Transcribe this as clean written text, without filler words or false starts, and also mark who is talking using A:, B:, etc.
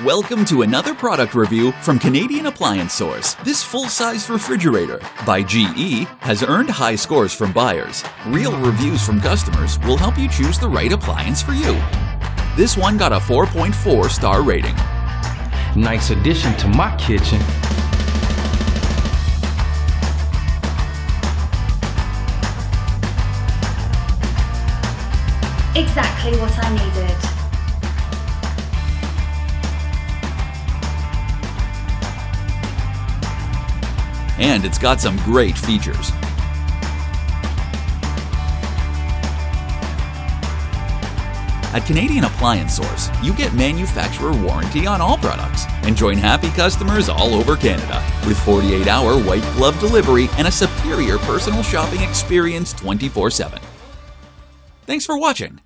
A: Welcome to another product review from Canadian Appliance Source. This full-size refrigerator by GE has earned high scores from buyers. Real reviews from customers will help you choose the right appliance for you. This one got a 4.4 star rating.
B: Nice addition to my kitchen.
C: Exactly what I needed.
A: And it's got some great features. At Canadian Appliance Source, you get manufacturer warranty on all products and join happy customers all over Canada with 48-hour white glove delivery and a superior personal shopping experience 24/7. Thanks for watching.